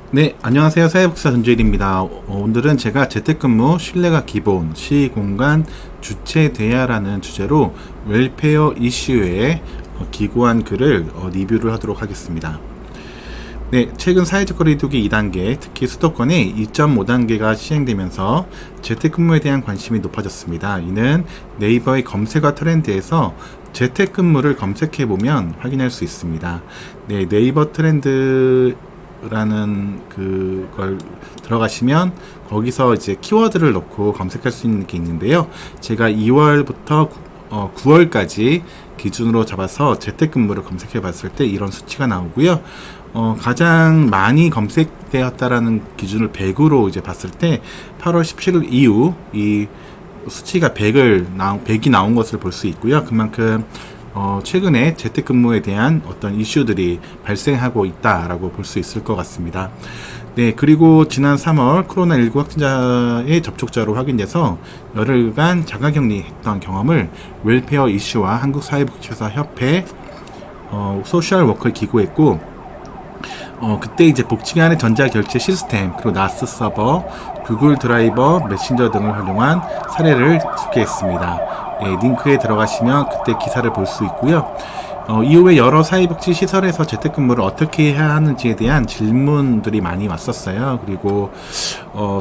네, 안녕하세요. 사회복지사 전주일입니다. 오늘은 제가 재택근무 신뢰가 기본 시공간 주체돼야라는 주제로 웰페어 이슈에 기고한 글을 리뷰를 하도록 하겠습니다. 네, 최근 사회적 거리두기 2단계, 특히 수도권의 2.5단계가 시행되면서 재택근무에 대한 관심이 높아졌습니다. 이는 네이버의 검색어 트렌드에서 재택근무를 검색해보면 확인할 수 있습니다. 네, 네이버 트렌드 라는 그걸 들어가시면 거기서 이제 키워드를 넣고 검색할 수 있는 게 있는데요. 제가 2월부터 9월까지 기준으로 잡아서 재택근무를 검색해 봤을 때 이런 수치가 나오고요. 가장 많이 검색되었다라는 기준을 100으로 이제 봤을 때 8월 17일 이후 이 수치가 100이 나온 것을 볼 수 있고요. 그만큼 최근에 재택근무에 대한 어떤 이슈들이 발생하고 있다라고 볼 수 있을 것 같습니다. 네, 그리고 지난 3월 코로나19 확진자의 접촉자로 확인돼서 열흘간 자가격리했던 경험을 웰페어 이슈와 한국사회복지사 협회 소셜워커에 기고했고, 그때 이제 복지관의 전자결제 시스템, 그리고 나스 서버, 구글 드라이버, 메신저 등을 활용한 사례를 소개했습니다. 네, 링크에 들어가시면 그때 기사를 볼 수 있고요. 이후에 여러 사회복지 시설에서 재택근무를 어떻게 해야 하는지에 대한 질문들이 많이 왔었어요. 그리고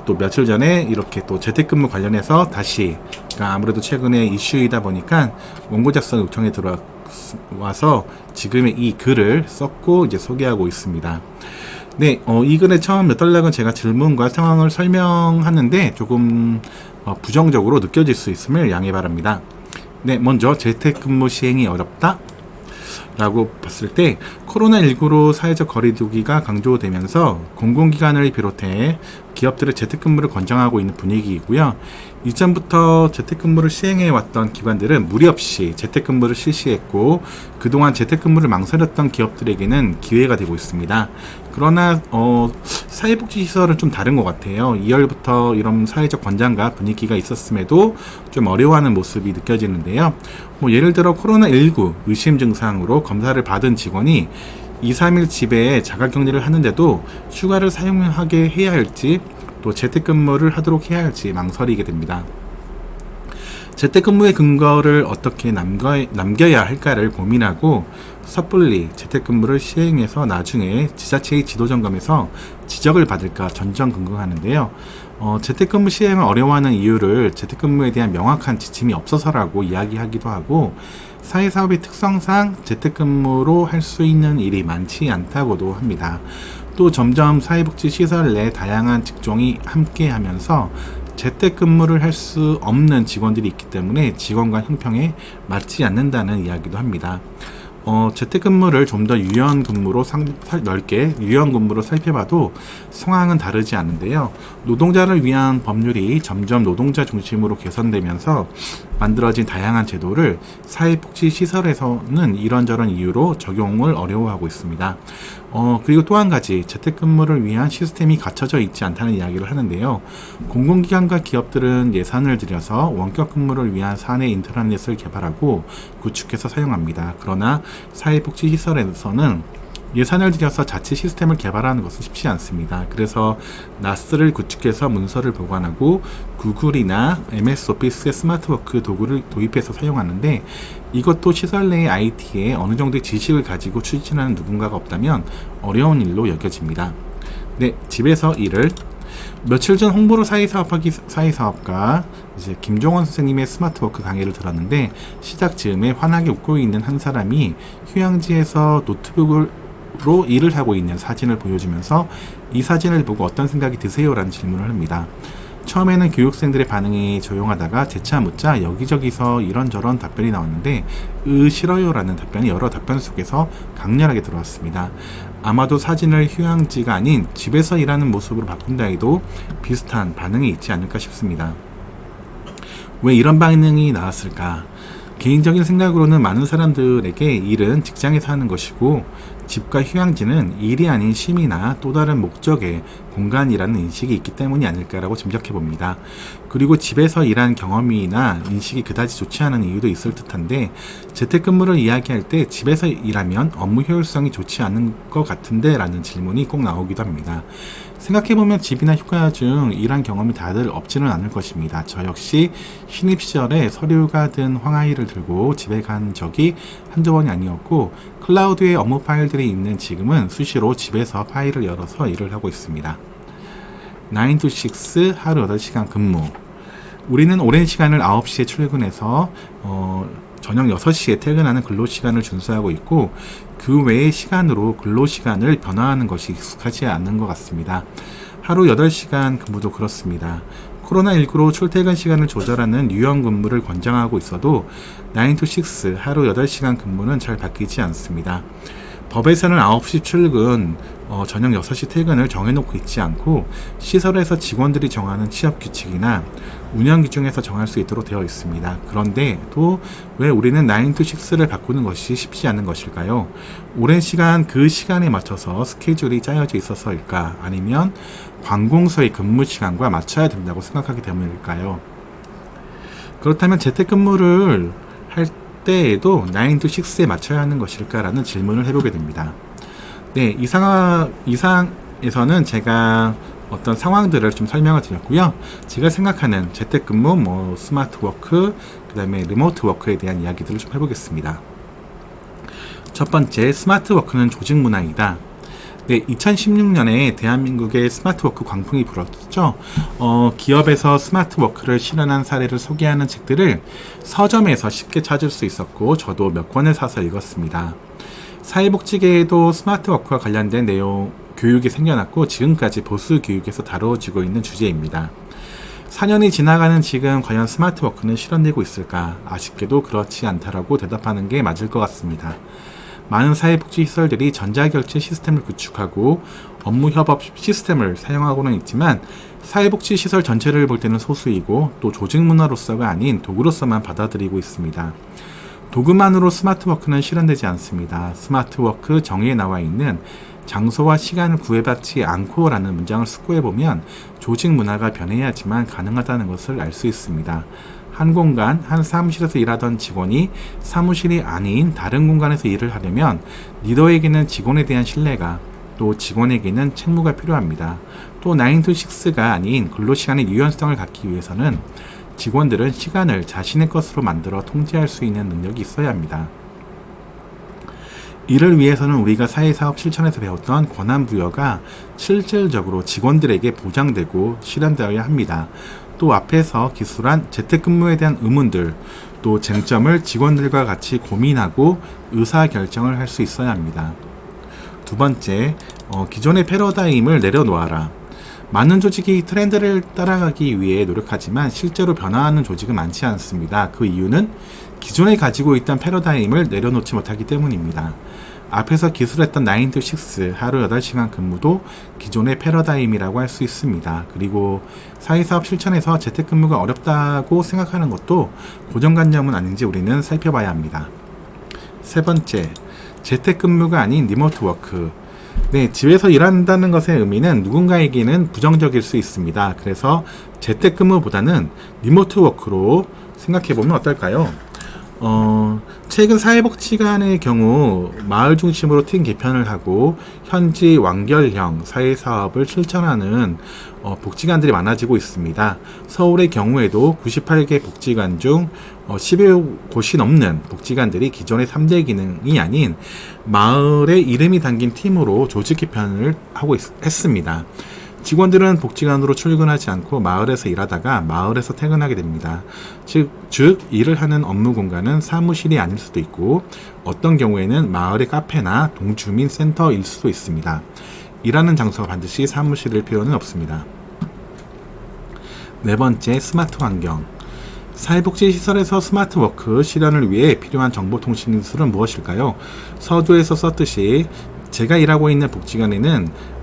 또 며칠 전에 이렇게 또 재택근무 관련해서 다시, 그러니까 아무래도 최근에 이슈이다 보니까 원고 작성 요청에 들어와서 지금의 이 글을 썼고 이제 소개하고 있습니다. 네, 이 글의 처음 몇 단락은 제가 질문과 상황을 설명하는데 조금 부정적으로 느껴질 수 있음을 양해 바랍니다. 네, 먼저 재택근무 시행이 어렵다? 라고 봤을 때 코로나19로 사회적 거리두기가 강조되면서 공공기관을 비롯해 기업들의 재택근무를 권장하고 있는 분위기이고요. 이전부터 재택근무를 시행해왔던 기관들은 무리 없이 재택근무를 실시했고 그동안 재택근무를 망설였던 기업들에게는 기회가 되고 있습니다. 그러나 사회복지시설은 좀 다른 것 같아요. 2월부터 이런 사회적 권장과 분위기가 있었음에도 좀 어려워하는 모습이 느껴지는데요. 예를 들어 코로나19 의심 증상으로 검사를 받은 직원이 2, 3일 집에 자가격리를 하는데도 휴가를 사용하게 해야 할지 또 재택근무를 하도록 해야 할지 망설이게 됩니다. 재택근무의 근거를 어떻게 남겨야 할까를 고민하고 섣불리 재택근무를 시행해서 나중에 지자체의 지도점검에서 지적을 받을까 전전긍긍하는데요. 재택근무 시행을 어려워하는 이유를 재택근무에 대한 명확한 지침이 없어서라고 이야기하기도 하고 사회사업의 특성상 재택근무로 할 수 있는 일이 많지 않다고도 합니다. 또 점점 사회복지시설 내 다양한 직종이 함께하면서 재택근무를 할 수 없는 직원들이 있기 때문에 직원 간 형평에 맞지 않는다는 이야기도 합니다. 재택근무를 좀 더 넓게 유연근무로 살펴봐도 상황은 다르지 않은데요. 노동자를 위한 법률이 점점 노동자 중심으로 개선되면서 만들어진 다양한 제도를 사회복지시설에서는 이런저런 이유로 적용을 어려워하고 있습니다. 그리고 또 한 가지 재택근무를 위한 시스템이 갖춰져 있지 않다는 이야기를 하는데요. 공공기관과 기업들은 예산을 들여서 원격근무를 위한 사내 인트라넷을 개발하고 구축해서 사용합니다. 그러나 사회복지시설에서는 예산을 들여서 자체 시스템을 개발하는 것은 쉽지 않습니다. 그래서 나스를 구축해서 문서를 보관하고 구글이나 MS 오피스의 스마트워크 도구를 도입해서 사용하는데 이것도 시설 내의 IT에 어느 정도의 지식을 가지고 추진하는 누군가가 없다면 어려운 일로 여겨집니다. 네, 집에서 일을 며칠 전 홍보로 사회사업가 이제 김종원 선생님의 스마트워크 강의를 들었는데 시작 즈음에 환하게 웃고 있는 한 사람이 휴양지에서 노트북으로 일을 하고 있는 사진을 보여주면서 이 사진을 보고 어떤 생각이 드세요? 라는 질문을 합니다. 처음에는 교육생들의 반응이 조용하다가 재차 묻자 여기저기서 이런저런 답변이 나왔는데 싫어요 라는 답변이 여러 답변 속에서 강렬하게 들어왔습니다. 아마도 사진을 휴양지가 아닌 집에서 일하는 모습으로 바꾼다 해도 비슷한 반응이 있지 않을까 싶습니다. 왜 이런 반응이 나왔을까? 개인적인 생각으로는 많은 사람들에게 일은 직장에서 하는 것이고 집과 휴양지는 일이 아닌 취미나 또 다른 목적의 공간이라는 인식이 있기 때문이 아닐까라고 짐작해 봅니다. 그리고 집에서 일한 경험이나 인식이 그다지 좋지 않은 이유도 있을 듯한데, 재택근무를 이야기할 때 집에서 일하면 업무 효율성이 좋지 않은 것 같은데 라는 질문이 꼭 나오기도 합니다. 생각해보면 집이나 휴가 중 일한 경험이 다들 없지는 않을 것입니다. 저 역시 신입 시절에 서류가 든 황하이를 들고 집에 간 적이 한두 번이 아니었고, 클라우드에 업무 파일들이 있는 지금은 수시로 집에서 파일을 열어서 일을 하고 있습니다. 9 to 6 하루 8시간 근무. 우리는 오랜 시간을 9시에 출근해서 저녁 6시에 퇴근하는 근로시간을 준수하고 있고, 그 외의 시간으로 근로시간을 변화하는 것이 익숙하지 않은 것 같습니다. 하루 8시간 근무도 그렇습니다. 코로나19로 출퇴근 시간을 조절하는 유연 근무를 권장하고 있어도 9 to 6 하루 8시간 근무는 잘 바뀌지 않습니다. 법에서는 9시 출근, 저녁 6시 퇴근을 정해놓고 있지 않고, 시설에서 직원들이 정하는 취업 규칙이나 운영 규정에서 정할 수 있도록 되어 있습니다. 그런데 또 왜 우리는 9 to 6를 바꾸는 것이 쉽지 않은 것일까요? 오랜 시간 그 시간에 맞춰서 스케줄이 짜여져 있어서일까? 아니면 관공서의 근무 시간과 맞춰야 된다고 생각하기 때문일까요? 그렇다면 재택근무를 할 때에도 9 to 6에 맞춰야 하는 것일까라는 질문을 해보게 됩니다. 네, 이상에서는 제가 어떤 상황들을 좀 설명을 드렸고요. 제가 생각하는 재택근무, 스마트워크, 그 다음에 리모트워크에 대한 이야기들을 좀 해보겠습니다. 첫 번째, 스마트워크는 조직 문화이다. 네, 2016년에 대한민국의 스마트워크 광풍이 불었죠. 기업에서 스마트워크를 실현한 사례를 소개하는 책들을 서점에서 쉽게 찾을 수 있었고, 저도 몇 권을 사서 읽었습니다. 사회복지계에도 스마트워크와 관련된 내용 교육이 생겨났고, 지금까지 보수 교육에서 다루어지고 있는 주제입니다. 4년이 지나가는 지금 과연 스마트워크는 실현되고 있을까? 아쉽게도 그렇지 않다라고 대답하는 게 맞을 것 같습니다. 많은 사회복지 시설들이 전자결제 시스템을 구축하고 업무 협업 시스템을 사용하고는 있지만, 사회복지 시설 전체를 볼 때는 소수이고, 또 조직 문화로서가 아닌 도구로서만 받아들이고 있습니다. 도구만으로 스마트워크는 실현되지 않습니다. 스마트워크 정의에 나와 있는 장소와 시간을 구애받지 않고 라는 문장을 숙고해보면 조직 문화가 변해야지만 가능하다는 것을 알 수 있습니다. 한 공간, 한 사무실에서 일하던 직원이 사무실이 아닌 다른 공간에서 일을 하려면 리더에게는 직원에 대한 신뢰가, 또 직원에게는 책무가 필요합니다. 또 9 to 6가 아닌 근로시간의 유연성을 갖기 위해서는 직원들은 시간을 자신의 것으로 만들어 통제할 수 있는 능력이 있어야 합니다. 이를 위해서는 우리가 사회사업 실천에서 배웠던 권한부여가 실질적으로 직원들에게 보장되고 실현되어야 합니다. 또 앞에서 기술한 재택근무에 대한 의문들, 또 쟁점을 직원들과 같이 고민하고 의사결정을 할 수 있어야 합니다. 두 번째, 기존의 패러다임을 내려놓아라. 많은 조직이 트렌드를 따라가기 위해 노력하지만 실제로 변화하는 조직은 많지 않습니다. 그 이유는 기존에 가지고 있던 패러다임을 내려놓지 못하기 때문입니다. 앞에서 기술했던 9 to 6 하루 8시간 근무도 기존의 패러다임이라고 할 수 있습니다. 그리고 사회사업 실천에서 재택근무가 어렵다고 생각하는 것도 고정관념은 아닌지 우리는 살펴봐야 합니다. 세 번째, 재택근무가 아닌 리모트워크. 네, 집에서 일한다는 것의 의미는 누군가에게는 부정적일 수 있습니다. 그래서 재택근무보다는 리모트워크로 생각해보면 어떨까요? 최근 사회복지관의 경우 마을 중심으로 팀 개편을 하고 현지 완결형 사회사업을 실천하는 복지관들이 많아지고 있습니다. 서울의 경우에도 98개 복지관 중 10여 곳이 넘는 복지관들이 기존의 3대 기능이 아닌 마을의 이름이 담긴 팀으로 조직 개편을 하고 했습니다. 직원들은 복지관으로 출근하지 않고 마을에서 일하다가 마을에서 퇴근하게 됩니다. 즉 일을 하는 업무 공간은 사무실이 아닐 수도 있고, 어떤 경우에는 마을의 카페나 동주민센터일 수도 있습니다. 일하는 장소가 반드시 사무실일 필요는 없습니다. 네 번째, 스마트 환경. 사회복지시설에서 스마트워크 실현을 위해 필요한 정보통신 기술은 무엇일까요? 서두에서 썼듯이 제가 일하고 있는 복지관에는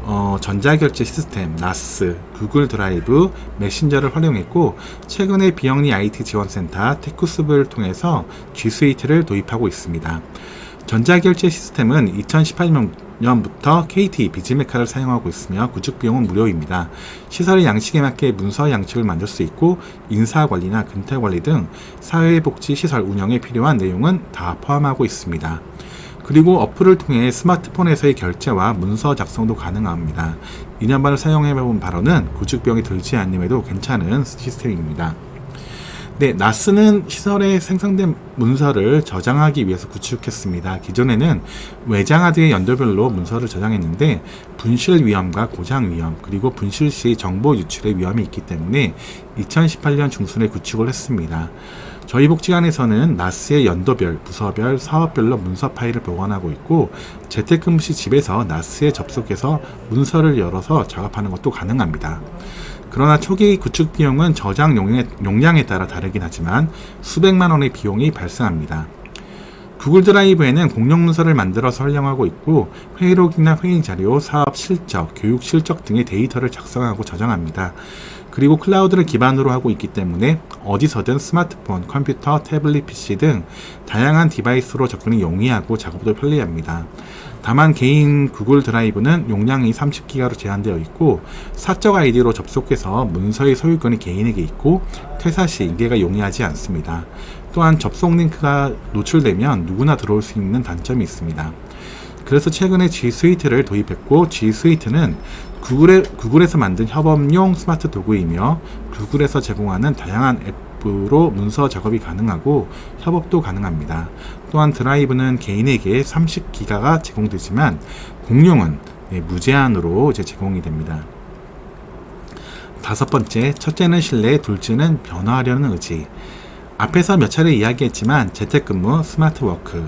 전자결제 시스템, 나스, 구글 드라이브, 메신저를 활용했고, 최근에 비영리 IT 지원센터 테쿠스를 통해서 G 스위트를 도입하고 있습니다. 전자결제 시스템은 2020년부터 KT 비즈메카를 사용하고 있으며 구축 비용은 무료입니다. 시설의 양식에 맞게 문서 양식을 만들 수 있고 인사관리나 근태관리 등 사회복지시설 운영에 필요한 내용은 다 포함하고 있습니다. 그리고 어플을 통해 스마트폰에서의 결제와 문서 작성도 가능합니다. 2년 반을 사용해본 바로는 구축비용이 들지 않음에도 괜찮은 시스템입니다. 네, 나스는 시설에 생성된 문서를 저장하기 위해서 구축했습니다. 기존에는 외장하드의 연도별로 문서를 저장했는데 분실 위험과 고장 위험, 그리고 분실 시 정보 유출의 위험이 있기 때문에 2018년 중순에 구축을 했습니다. 저희 복지관에서는 나스의 연도별, 부서별, 사업별로 문서 파일을 보관하고 있고 재택근무 시 집에서 나스에 접속해서 문서를 열어서 작업하는 것도 가능합니다. 그러나 초기 구축 비용은 저장 용량에 따라 다르긴 하지만 수백만 원의 비용이 발생합니다. 구글 드라이브에는 공용 문서를 만들어서 활용하고 있고 회의록이나 회의 자료, 사업 실적, 교육 실적 등의 데이터를 작성하고 저장합니다. 그리고 클라우드를 기반으로 하고 있기 때문에 어디서든 스마트폰, 컴퓨터, 태블릿 PC 등 다양한 디바이스로 접근이 용이하고 작업도 편리합니다. 다만 개인 구글 드라이브는 용량이 30기가로 제한되어 있고 사적 아이디로 접속해서 문서의 소유권이 개인에게 있고 퇴사 시 인계가 용이하지 않습니다. 또한 접속 링크가 노출되면 누구나 들어올 수 있는 단점이 있습니다. 그래서 최근에 G 스위트를 도입했고 G 스위트는 구글에서 만든 협업용 스마트 도구이며 구글에서 제공하는 다양한 앱으로 문서 작업이 가능하고 협업도 가능합니다. 또한 드라이브는 개인에게 30기가가 제공되지만 공용은 무제한으로 제공이 됩니다. 다섯 번째, 첫째는 신뢰, 둘째는 변화하려는 의지. 앞에서 몇 차례 이야기했지만 재택근무, 스마트워크,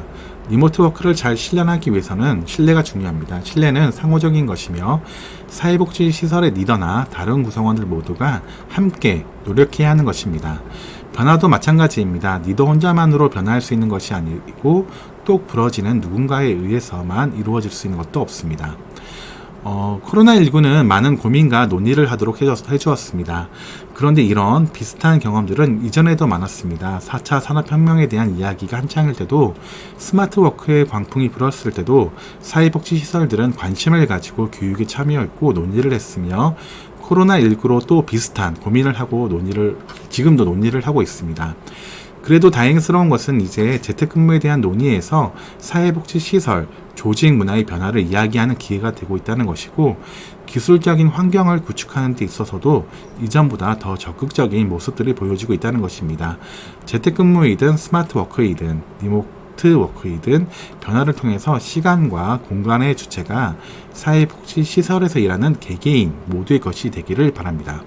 리모트워크를 잘 실현하기 위해서는 신뢰가 중요합니다. 신뢰는 상호적인 것이며 사회복지시설의 리더나 다른 구성원들 모두가 함께 노력해야 하는 것입니다. 변화도 마찬가지입니다. 리더 혼자만으로 변화할 수 있는 것이 아니고 똑 부러지는 누군가에 의해서만 이루어질 수 있는 것도 없습니다. 코로나19는 많은 고민과 논의를 하도록 해주었습니다. 그런데 이런 비슷한 경험들은 이전에도 많았습니다. 4차 산업혁명에 대한 이야기가 한창일 때도 스마트워크의 광풍이 불었을 때도 사회복지시설들은 관심을 가지고 교육에 참여했고 논의를 했으며 코로나19로 또 비슷한 고민을 하고 지금도 논의를 하고 있습니다. 그래도 다행스러운 것은 이제 재택근무에 대한 논의에서 사회복지시설, 조직 문화의 변화를 이야기하는 기회가 되고 있다는 것이고 기술적인 환경을 구축하는 데 있어서도 이전보다 더 적극적인 모습들이 보여지고 있다는 것입니다. 재택근무이든 스마트워크이든 리모트워크이든 변화를 통해서 시간과 공간의 주체가 사회복지시설에서 일하는 개개인 모두의 것이 되기를 바랍니다.